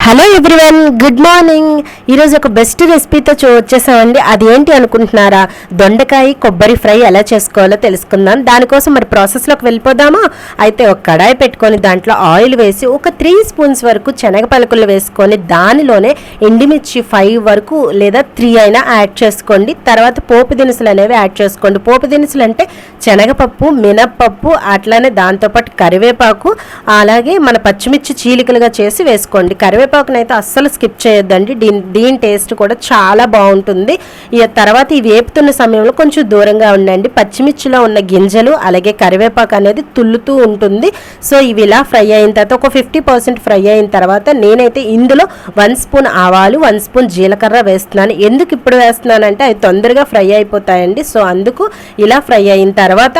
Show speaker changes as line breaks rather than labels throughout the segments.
Hello everyone, good morning. ఈరోజు ఒక best రెసిపీతో వచ్చేసామండి. అది ఏంటి అనుకుంటున్నారా? దొండకాయ కొబ్బరి ఫ్రై ఎలా చేసుకోవాలో తెలుసుకుందాం. దానికోసం మరి ప్రాసెస్లోకి వెళ్ళిపోదామా? అయితే ఒక కడాయి పెట్టుకొని దాంట్లో ఆయిల్ వేసి ఒక 3 స్పూన్స్ వరకు శనగ పలుకులు వేసుకొని దానిలోనే ఎండుమిర్చి 5 వరకు లేదా 3 అయినా యాడ్ చేసుకోండి. తర్వాత పోపు దినుసులు అనేవి యాడ్ చేసుకోండి. పోపు దినుసులు అంటే శనగపప్పు, మినప్పప్పు, అట్లానే దాంతోపాటు కరివేపాకు, అలాగే మన పచ్చిమిర్చి చీలికలుగా చేసి వేసుకోండి. కరివేపాకునైతే అస్సలు స్కిప్ చేయొద్దండి. దీని టేస్ట్ కూడా చాలా బాగుంటుంది. ఇక తర్వాత ఈ వేపుతున్న సమయంలో కొంచెం దూరంగా ఉండండి. పచ్చిమిర్చిలో ఉన్న గింజలు అలాగే కరివేపాకు అనేది తుల్లుతూ ఉంటుంది. సో ఇవి ఇలా ఫ్రై అయిన తర్వాత ఒక 50% ఫ్రై అయిన తర్వాత నేనైతే ఇందులో 1 స్పూన్ ఆవాలు, 1 స్పూన్ జీలకర్ర వేస్తున్నాను. ఎందుకు ఇప్పుడు వేస్తున్నానంటే అవి తొందరగా ఫ్రై అయిపోతాయండి. సో అందుకు ఇలా ఫ్రై అయిన తర్వాత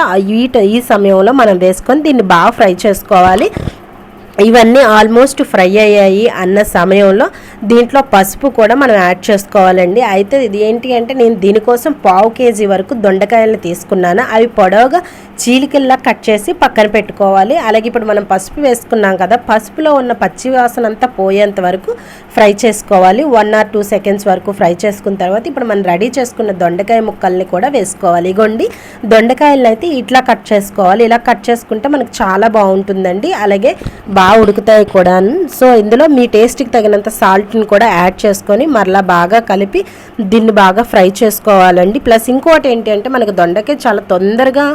ఈ సమయంలో మనం వేసుకొని దీన్ని బాగా ఫ్రై చేసుకోవాలి. ఇవన్నీ ఆల్మోస్ట్ ఫ్రై అయ్యాయి అన్న సమయంలో దీంట్లో పసుపు కూడా మనం యాడ్ చేసుకోవాలండి. అయితే ఇది ఏంటి అంటే నేను దీనికోసం 1/2 కేజీ వరకు దొండకాయలను తీసుకున్నాను. అవి పొడవుగా చీలికల్లా కట్ చేసి పక్కన పెట్టుకోవాలి. అలాగే ఇప్పుడు మనం పసుపు వేసుకున్నాం కదా, పసుపులో ఉన్న పచ్చి వాసన అంతా పోయేంత వరకు ఫ్రై చేసుకోవాలి. 1 or 2 సెకండ్స్ వరకు ఫ్రై చేసుకున్న తర్వాత ఇప్పుడు మనం రెడీ చేసుకున్న దొండకాయ ముక్కల్ని కూడా వేసుకోవాలి. ఇగోండి, దొండకాయలను అయితే ఇట్లా కట్ చేసుకోవాలి. ఇలా కట్ చేసుకుంటే మనకు చాలా బాగుంటుందండి. అలాగే బాగా ఉడుకుతాయి కూడా. సో ఇందులో మీ టేస్ట్కి తగినంత సాల్ట్ని కూడా యాడ్ చేసుకొని మరలా బాగా కలిపి దీన్ని బాగా ఫ్రై చేసుకోవాలండి. ప్లస్ ఇంకోటి ఏంటి అంటే మనకు దొండకాయ చాలా తొందరగా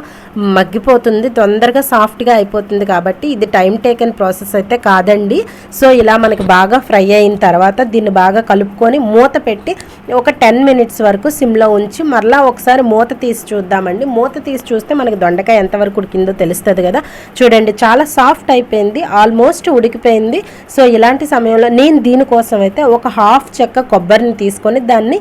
మగ్గిపోతుంది, తొందరగా సాఫ్ట్గా అయిపోతుంది. కాబట్టి ఇది టైం టేకన్ ప్రాసెస్ అయితే కాదండి. సో ఇలా మనకి బాగా ఫ్రై అయిన తర్వాత దీన్ని బాగా కలుపుకొని మూత పెట్టి ఒక 10 మినిట్స్ వరకు సిమ్లో ఉంచి మరలా ఒకసారి మూత తీసి చూద్దామండి. మూత తీసి చూస్తే మనకి దొండకాయ ఎంతవరకు ఉడికిందో తెలుస్తుంది కదా. చూడండి, చాలా సాఫ్ట్ అయిపోయింది, ఆల్మోస్ట్ ఉడికిపోయింది. సో ఇలాంటి సమయంలో నేను దీనికోసం అయితే ఒక 1/2 చెక్క కొబ్బరిని తీసుకొని దాన్ని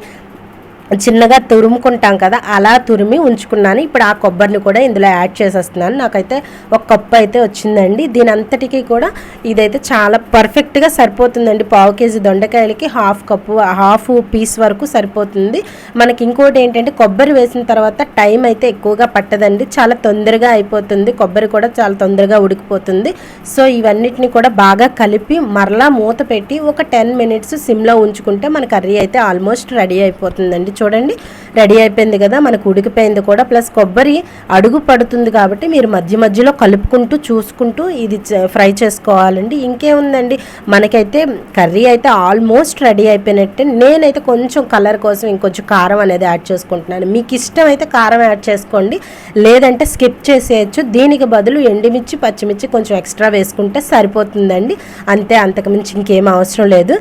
చిన్నగా తురుముకుంటాం కదా, అలా తురిమి ఉంచుకున్నాను. ఇప్పుడు ఆ కొబ్బరిని కూడా ఇందులో యాడ్ చేసేస్తున్నాను. నాకైతే 1 కప్పు అయితే వచ్చిందండి. దీని అంతటికీ కూడా ఇదైతే చాలా పర్ఫెక్ట్గా సరిపోతుందండి. 1/2 కేజీ దొండకాయలకి 1/2 కప్పు, 1/2 పీస్ వరకు సరిపోతుంది. మనకి ఇంకోటి ఏంటంటే కొబ్బరి వేసిన తర్వాత టైం అయితే ఎక్కువగా పట్టదండి, చాలా తొందరగా అయిపోతుంది. కొబ్బరి కూడా చాలా తొందరగా ఉడికిపోతుంది. సో ఇవన్నిటిని కూడా బాగా కలిపి మరలా మూత పెట్టి ఒక 10 మినిట్స్ సిమ్లో ఉంచుకుంటే మన కర్రీ అయితే ఆల్మోస్ట్ రెడీ అయిపోతుందండి. చూడండి, రెడీ అయిపోయింది కదా, మనకు ఉడికిపోయింది కూడా. ప్లస్ కొబ్బరి అడుగు పడుతుంది కాబట్టి మీరు మధ్య మధ్యలో కలుపుకుంటూ చూసుకుంటూ ఇది ఫ్రై చేసుకోవాలండి. ఇంకేముందండి, మనకైతే కర్రీ అయితే ఆల్మోస్ట్ రెడీ అయిపోయినట్టే. నేనైతే కొంచెం కలర్ కోసం ఇంకొంచెం కారం అనేది యాడ్ చేసుకుంటున్నాను. మీకు ఇష్టం అయితే కారం యాడ్ చేసుకోండి, లేదంటే స్కిప్ చేసేయచ్చు. దీనికి బదులు ఎండుమిర్చి, పచ్చిమిర్చి కొంచెం ఎక్స్ట్రా వేసుకుంటే సరిపోతుందండి. అంతే, అంతకుమించి ఇంకేం అవసరం లేదు.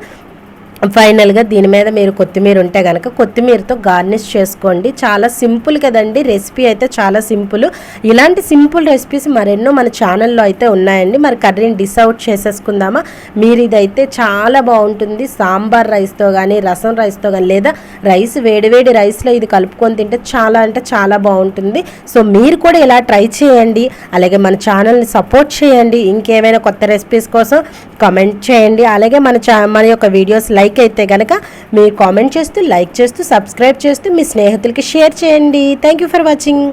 ఫైనల్గా దీని మీద మీరు కొత్తిమీర ఉంటే కనుక కొత్తిమీరతో గార్నిష్ చేసుకోండి. చాలా సింపుల్ కదండి, రెసిపీ అయితే చాలా సింపుల్. ఇలాంటి సింపుల్ రెసిపీస్ మరెన్నో మన ఛానల్లో అయితే ఉన్నాయండి. మరి కర్రీని డిస్ అవుట్ చేసేసుకుందామా? మీరు ఇదైతే చాలా బాగుంటుంది. సాంబార్ రైస్తో కానీ, రసం రైస్తో కానీ, లేదా రైస్ వేడివేడి రైస్లో ఇది కలుపుకొని తింటే చాలా అంటే చాలా బాగుంటుంది. సో మీరు కూడా ఇలా ట్రై చేయండి. అలాగే మన ఛానల్ని సపోర్ట్ చేయండి. ఇంకేమైనా కొత్త రెసిపీస్ కోసం కామెంట్ చేయండి. అలాగే మన యొక్క వీడియోస్ లైక్ అయితే కనుక మీరు కామెంట్ చేస్తూ, లైక్ చేస్తూ, సబ్స్క్రైబ్ చేస్తూ మీ స్నేహితులకి షేర్ చేయండి. Thank you for watching.